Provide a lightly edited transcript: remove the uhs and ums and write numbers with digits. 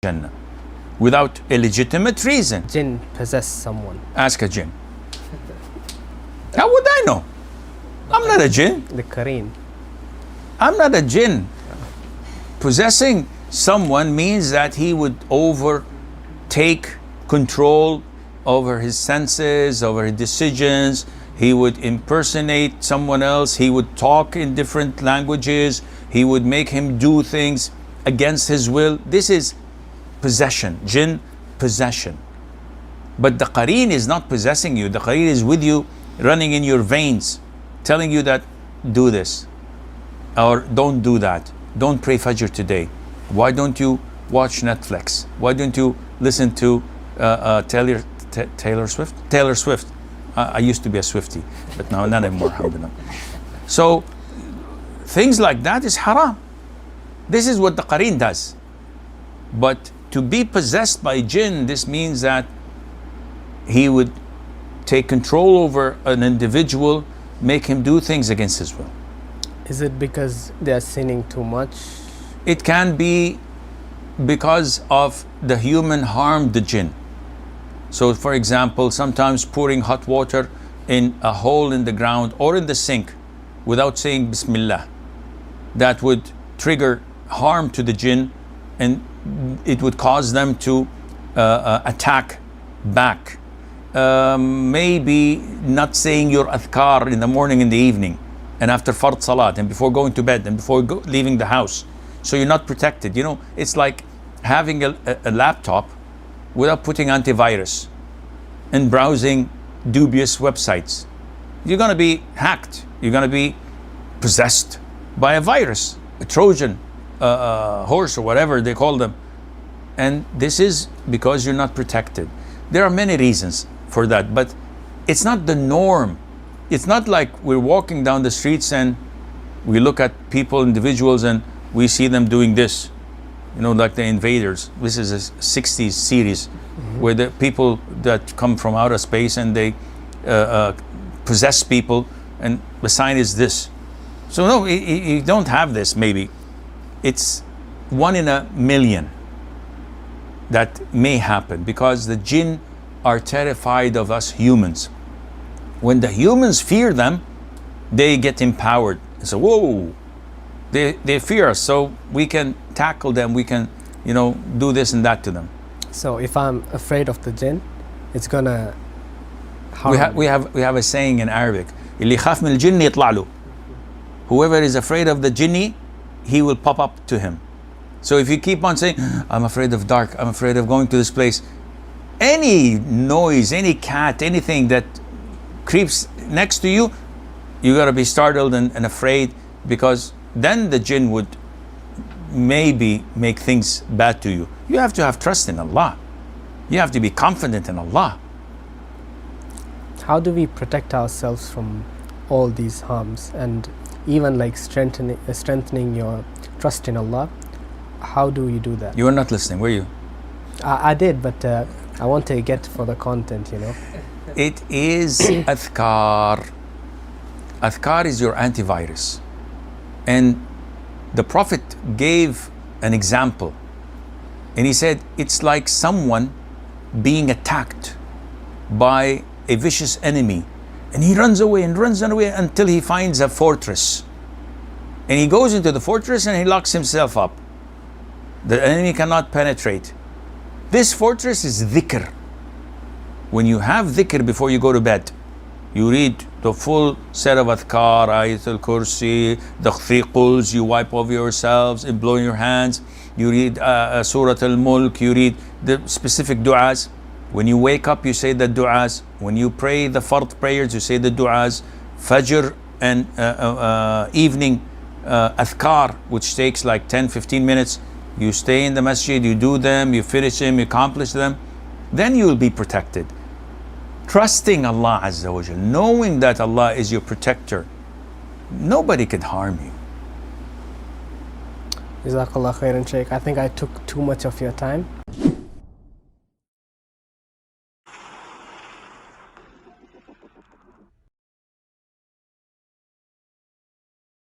Jannah without a legitimate reason. Jinn possess someone. Ask a jinn. How would I know? I'm not a jinn. The Qareen. I'm not a jinn. Possessing someone means that he would overtake control over his senses, over his decisions. He would impersonate someone else. He would talk in different languages. He would make him do things against his will. This is possession, jinn possession. But the Qareen is not possessing you. The Qareen is with you, running in your veins, telling you that do this or don't do that. Don't pray Fajr today. Why don't you watch Netflix? Why don't you listen to Taylor Swift? Taylor Swift. I used to be a Swiftie, but now not anymore, alhamdulillah. So things like that is haram. This is what the Qareen does. But to be possessed by jinn, this means that he would take control over an individual, make him do things against his will. Is it because they are sinning too much? It can be because of the human harm the jinn. So for example, sometimes pouring hot water in a hole in the ground or in the sink without saying Bismillah, that would trigger harm to the jinn, and it would cause them to attack back. Maybe not saying your adhkar in the morning and the evening, and after fard salat, and before going to bed, and before leaving the house. So you're not protected. You know, it's like having a laptop without putting antivirus and browsing dubious websites. You're going to be hacked. You're going to be possessed by a virus, a Trojan horse or whatever they call them. And this is because you're not protected. There are many reasons for that, but it's not the norm. It's not like we're walking down the streets and we look at people, individuals, and we see them doing this, you know, like the Invaders. This is a 60s series where the people that come from outer space and they possess people, and the sign is this. So no, you don't have this. Maybe it's 1 in a million that may happen, because the jinn are terrified of us humans. When the humans fear them, they get empowered. So whoa, they fear us, so we can tackle them. We can, you know, do this and that to them. So if I'm afraid of the jinn, it's gonna harm we have a saying in Arabic: "اللي يخاف من الجن يطلع له." Whoever is afraid of the jinni, he will pop up to him. So if you keep on saying, I'm afraid of dark, I'm afraid of going to this place, any noise, any cat, anything that creeps next to you, you gotta be startled and afraid, because then the jinn would maybe make things bad to you. You have to have trust in Allah. You have to be confident in Allah. How do we protect ourselves from all these harms, and even like strengthening your trust in Allah? How do we do that? You were not listening, were you? I did, but I want to get for the content, you know. It is adhkar. Adhkar is your antivirus. And the Prophet gave an example. And he said, it's like someone being attacked by a vicious enemy. And he runs away and runs away until he finds a fortress. And he goes into the fortress and he locks himself up. The enemy cannot penetrate. This fortress is dhikr. When you have dhikr before you go to bed, you read the full set of adhkar, ayatul kursi, the 3 quls, you wipe over yourselves and blow in your hands. You read Surah al-Mulk, you read the specific du'as. When you wake up, you say the du'as. When you pray the fard prayers, you say the du'as. Fajr and evening adhkar, which takes like 10-15 minutes. You stay in the masjid, you do them, you finish them, you accomplish them. Then you will be protected. Trusting Allah Azza wa Jal, knowing that Allah is your protector. Nobody can harm you. Jazakallah khairan, Shaykh. I think I took too much of your time.